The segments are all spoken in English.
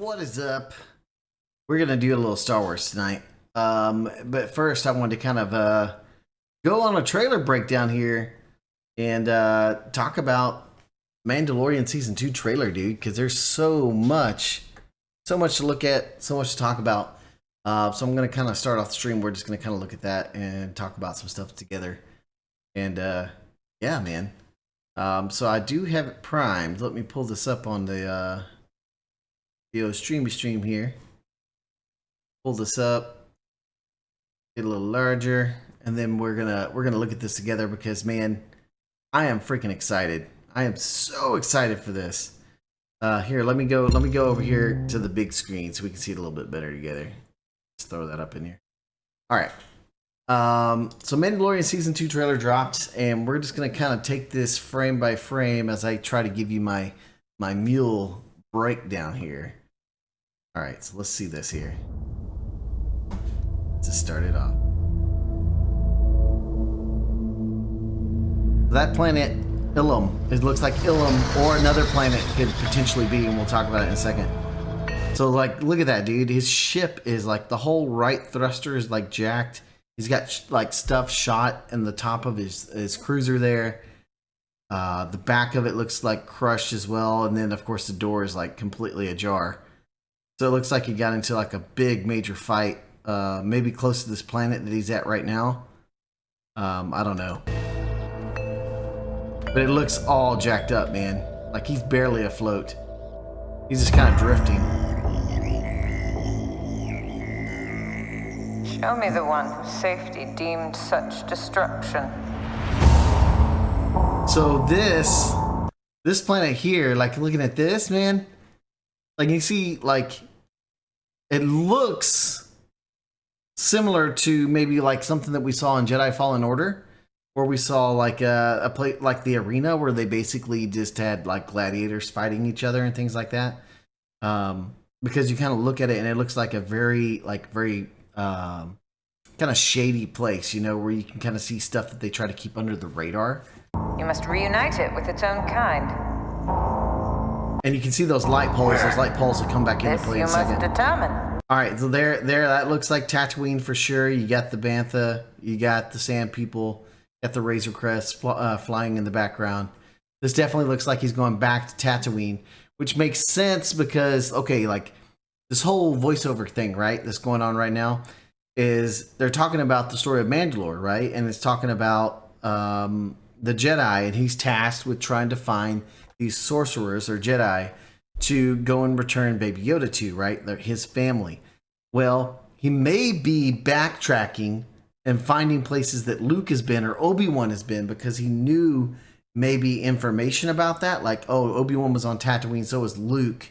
What is up? We're gonna do a little Star Wars tonight. But first I wanted to kind of go on a trailer breakdown here and talk about Mandalorian Season 2 trailer, dude, because there's so much to look at, so much to talk about. So I'm gonna kind of start off the stream. We're just gonna kind of look at that and talk about some stuff together. And yeah, man. So I do have it primed. Let me pull this up on the video stream here. Pull this up, get a little larger, and then we're gonna look at this together because, man, I am freaking excited. I am so excited for this. Here, let me go over here to the big screen so we can see it a little bit better together. Let's throw that up in here. All right. So Mandalorian Season 2 trailer dropped, and we're just gonna kind of take this frame by frame as I try to give you my Mule breakdown here. All right, so let's see this here. To start it off, that planet Ilum, it looks like Ilum or another planet could potentially be, and we'll talk about it in a second. So like, look at that, dude. His ship is like, the whole right thruster is like jacked. He's got like stuff shot in the top of his cruiser there. The back of it looks like crushed as well, and then of course the door is like completely ajar. So it looks like he got into like a big major fight, maybe close to this planet that he's at right now. I don't know. But it looks all jacked up, man. Like he's barely afloat. He's just kind of drifting. Show me the one whose safety deemed such destruction. So this planet here, like looking at this, man, like you see, like it looks similar to maybe like something that we saw in Jedi Fallen Order, where we saw like a place like the arena where they basically just had like gladiators fighting each other and things like that. Because you kind of look at it and it looks like a very kind of shady place, you know, where you can kind of see stuff that they try to keep under the radar. You must reunite it with its own kind. And you can see those light poles. Those light poles will come back into play in a second. You must determine. All right, so there, that looks like Tatooine for sure. You got the Bantha, you got the Sand People, you got the Razor Crest flying in the background. This definitely looks like he's going back to Tatooine, which makes sense because, okay, like this whole voiceover thing, right, that's going on right now, is they're talking about the story of Mandalore, right? And it's talking about the Jedi, and he's tasked with trying to find these sorcerers or Jedi to go and return Baby Yoda to, right? They're his family. Well, he may be backtracking and finding places that Luke has been or Obi-Wan has been because he knew maybe information about that. Like, oh, Obi-Wan was on Tatooine, so was Luke.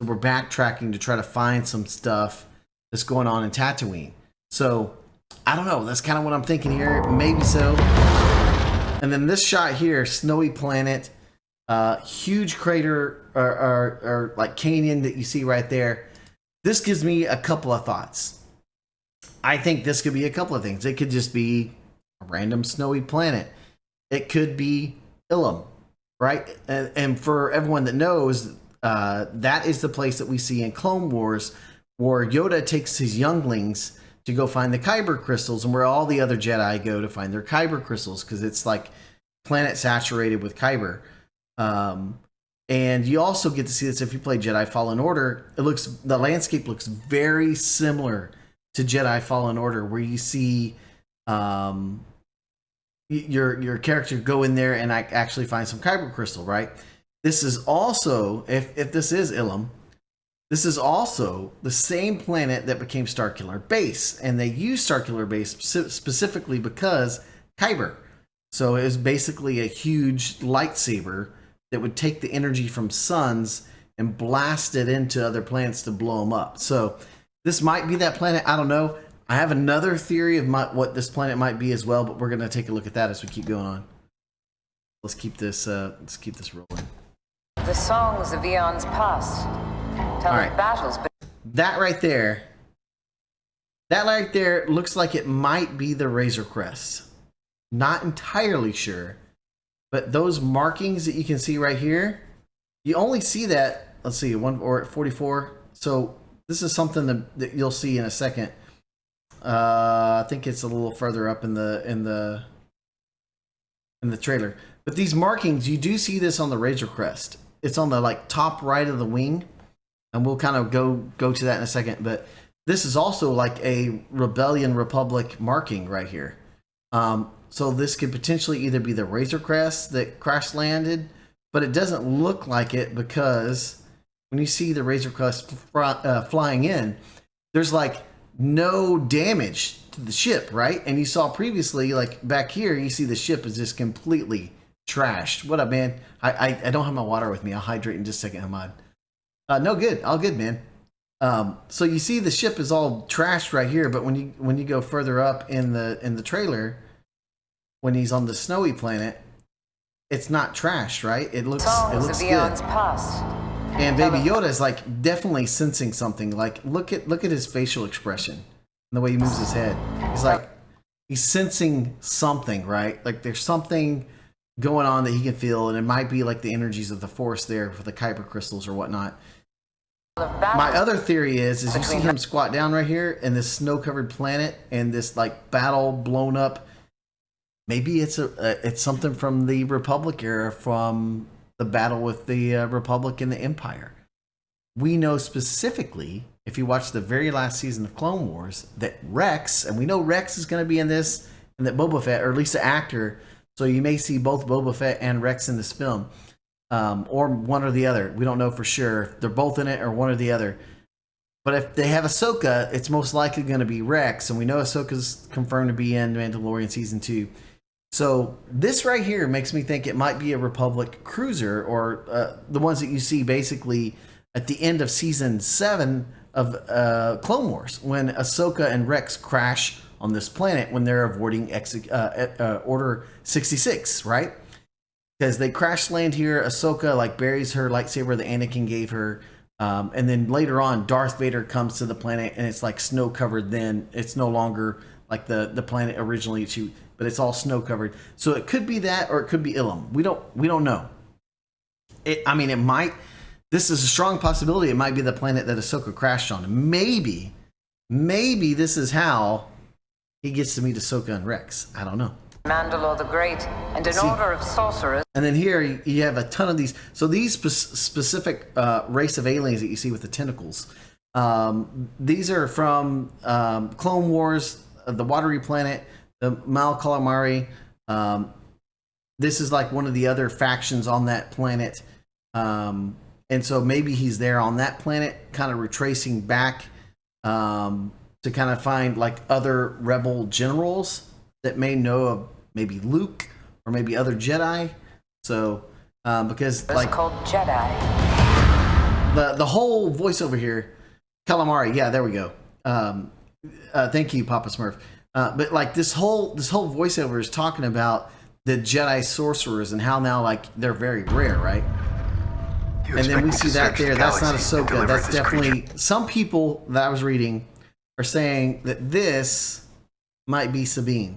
So we're backtracking to try to find some stuff that's going on in Tatooine. So, I don't know. That's kind of what I'm thinking here. Maybe so. And then this shot here, snowy planet, huge crater or like canyon that you see right there. This gives me a couple of thoughts. I think this could be a couple of things. It could just be a random snowy planet. It could be Ilum, right? And for everyone that knows, that is the place that we see in Clone Wars where Yoda takes his younglings to go find the Kyber crystals, and where all the other Jedi go to find their Kyber crystals, because it's like planet saturated with Kyber. And you also get to see this if you play Jedi Fallen Order. The landscape looks very similar to Jedi Fallen Order, where you see your character go in there and actually find some Kyber crystal, right? This is also, if this is Ilum, this is also the same planet that became Starkiller Base, and they used Starkiller Base specifically because Kyber. So it was basically a huge lightsaber that would take the energy from suns and blast it into other planets to blow them up. So this might be that planet. I don't know. I have another theory of what this planet might be as well, but we're going to take a look at that as we keep going on. Let's keep this rolling. The songs of eons past tell of battles. That right there looks like it might be the Razor Crest. Not entirely sure, but those markings that you can see right here, you only see that, let's see, 1 or 44. So this is something that you'll see in a second. I think it's a little further up in the trailer. But these markings, you do see this on the Razor Crest. It's on the like top right of the wing, and we'll kind of go to that in a second. But this is also like a Rebellion Republic marking right here. So this could potentially either be the Razor Crest that crash landed, but it doesn't look like it because when you see the Razor Crest flying in, there's like no damage to the ship, right? And you saw previously, like back here, you see the ship is just completely trashed. What up, man? I don't have my water with me. I'll hydrate in just a second, Hamad. No, good. All good, man. So you see the ship is all trashed right here, but when you go further up in the trailer, when he's on the snowy planet, it's not trashed, right? It looks good. Past. And Baby Yoda is like definitely sensing something. Like look at his facial expression and the way he moves his head. He's like he's sensing something, right? Like there's something going on that he can feel, and it might be like the energies of the Force there for the Kyber crystals or whatnot. My other theory is you see him squat down right here in this snow-covered planet and this like battle blown up. Maybe it's something from the Republic era, from the battle with the Republic and the Empire. We know specifically, if you watch the very last season of Clone Wars, that Rex, and we know Rex is going to be in this, and that Boba Fett, or at least the actor, so you may see both Boba Fett and Rex in this film, or one or the other. We don't know for sure. They're both in it, or one or the other. But if they have Ahsoka, it's most likely going to be Rex, and we know Ahsoka's confirmed to be in Mandalorian Season 2. So this right here makes me think it might be a Republic cruiser, or the ones that you see basically at the end of Season 7 of Clone Wars, when Ahsoka and Rex crash on this planet when they're avoiding Order 66, right? Because they crash land here, Ahsoka like buries her lightsaber that Anakin gave her, and then later on Darth Vader comes to the planet and it's like snow covered. Then it's no longer like the planet originally, but it's all snow covered. So it could be that, or it could be Ilum. We don't know. It might. This is a strong possibility. It might be the planet that Ahsoka crashed on. Maybe this is how he gets to meet Ahsoka and Rex. I don't know. Mandalore the Great and an order of sorcerers. And then here you have a ton of these. So these specific race of aliens that you see with the tentacles, these are from Clone Wars, the watery planet, the Mal Calamari. This is like one of the other factions on that planet. And so maybe he's there on that planet, kind of retracing back to kind of find like other rebel generals that may know of maybe Luke or maybe other Jedi. So because It's like called Jedi. the whole voiceover here, calamari, yeah, there we go. Thank you, Papa Smurf. But like this whole voiceover is talking about the Jedi sorcerers and how now like they're very rare, right? And then we see that there. That's not Ahsoka. That's definitely some people that I was reading are saying that this might be Sabine.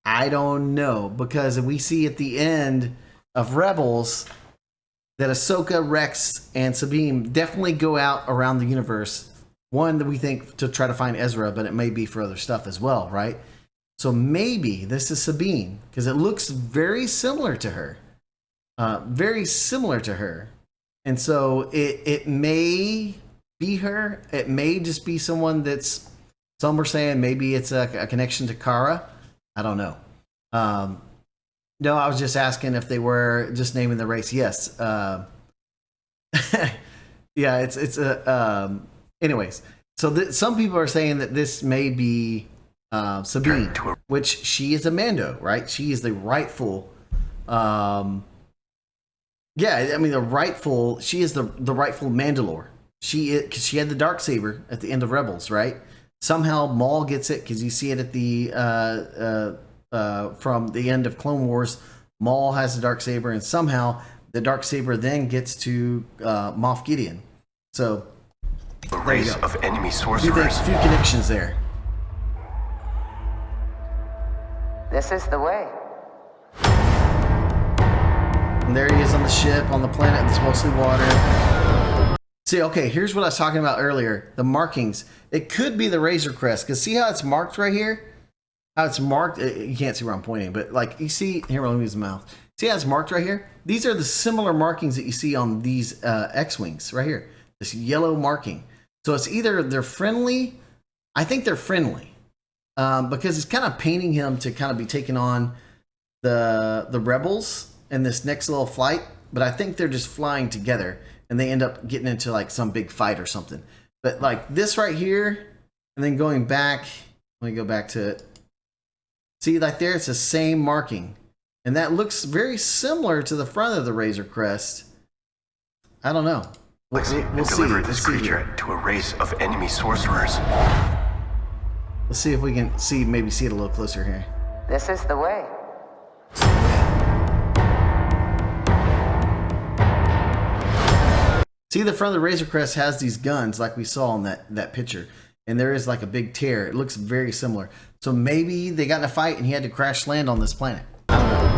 I don't know, because we see at the end of Rebels that Ahsoka, Rex, and Sabine definitely go out around the universe. One that we think to try to find Ezra, but it may be for other stuff as well, right? So maybe this is Sabine, because it looks very similar to her. Very similar to her. And so it may be her. It may just be someone that's, some were saying maybe it's a connection to Kara. I don't know. No, I was just asking if they were just naming the race. Yes. Yeah, it's anyways. So some people are saying that this may be Sabine, which she is a Mando, right? She is the rightful, she is the rightful Mandalore. Because she had the Darksaber at the end of Rebels, right? Somehow Maul gets it, because you see it at the from the end of Clone Wars. Maul has the Darksaber, and somehow the Darksaber then gets to Moff Gideon. So a race of enemy sorcerers. A few connections there. This is the way. And there he is on the ship, on the planet that's mostly water. See, okay, here's what I was talking about earlier. The markings. It could be the Razor Crest. Because see how it's marked right here? How it's marked. You can't see where I'm pointing. But like you see. Here, let me use the mouth. See how it's marked right here? These are the similar markings that you see on these X-Wings right here. This yellow marking. So it's either they're friendly. I think they're friendly. Because it's kind of painting him to kind of be taking on the rebels in this next little flight. But I think they're just flying together. And they end up getting into like some big fight or something. But like this right here, and then going back, let me go back to it. See, like there, it's the same marking. And that looks very similar to the front of the Razor Crest. I don't know. We'll see. Deliver this creature to a race of enemy sorcerers. Let's see if we can maybe see it a little closer here. This is the way. See, the front of the Razor Crest has these guns like we saw in that picture. And there is like a big tear. It looks very similar. So maybe they got in a fight and he had to crash land on this planet. I don't know.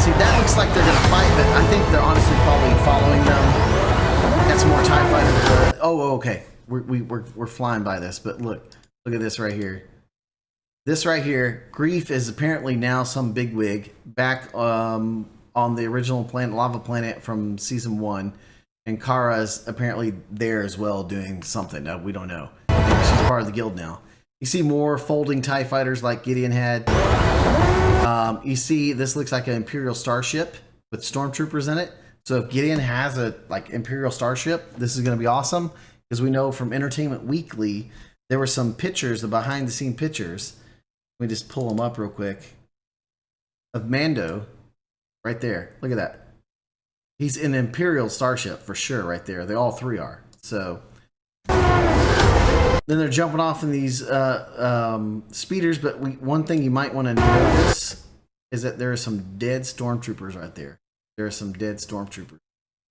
See, that looks like they're going to fight, but I think they're honestly probably following them. Got some more TIE fighters. Oh, okay. We're flying by this, but look at this right here. This right here, Grief is apparently now some bigwig back on the original planet, Lava Planet from season 1, and Kara's apparently there as well doing something. We don't know. Maybe she's part of the guild now. You see more folding TIE fighters like Gideon had. You see this looks like an Imperial starship with stormtroopers in it. So if Gideon has a like Imperial starship, this is going to be awesome because we know from Entertainment Weekly there were some pictures, the behind the scene pictures. Let me just pull them up real quick of Mando. Right there. Look at that. He's in an Imperial starship for sure right there. They all three are. So then they're jumping off in these speeders. But one thing you might want to notice is that there are some dead stormtroopers right there. There are some dead stormtroopers.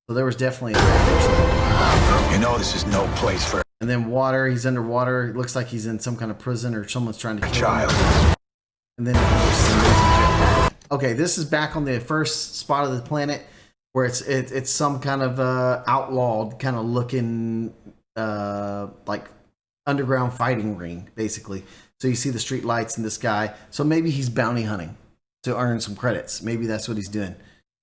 So there was definitely a bad. You know this is no place for. And then water. He's underwater. It looks like he's in some kind of prison or someone's trying to kill him. And then okay, this is back on the first spot of the planet where it's some kind of outlawed kind of looking like underground fighting ring, basically. So you see the street lights in this guy. So maybe he's bounty hunting to earn some credits. Maybe that's what he's doing.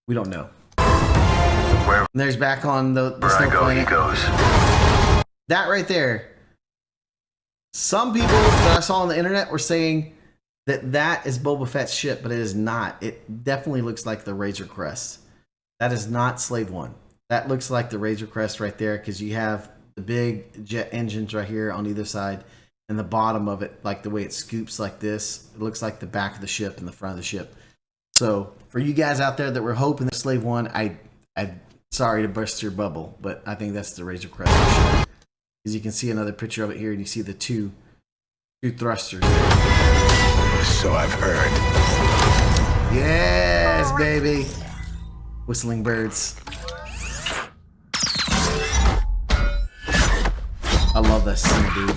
We don't know. And there's back on the snow planet. He goes. That right there. Some people that I saw on the internet were saying that is Boba Fett's ship, but it is not. It definitely looks like the Razor Crest. That is not Slave One. That looks like the Razor Crest right there because you have the big jet engines right here on either side, and the bottom of it, like the way it scoops like this, it looks like the back of the ship and the front of the ship. So for you guys out there that were hoping the Slave One, I sorry to burst your bubble, but I think that's the Razor Crest ship. Because you can see another picture of it here, and you see the two thrusters. So I've heard. Yes, baby. Whistling birds. I love that scene, dude.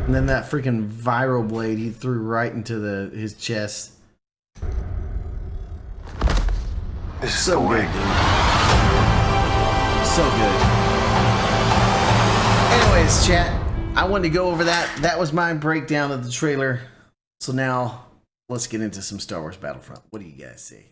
And then that freaking viral blade he threw right into his chest. This is So the way. good, dude. So good. Anyways, chat, I wanted to go over that. That was my breakdown of the trailer. So now let's get into some Star Wars Battlefront. What do you guys say?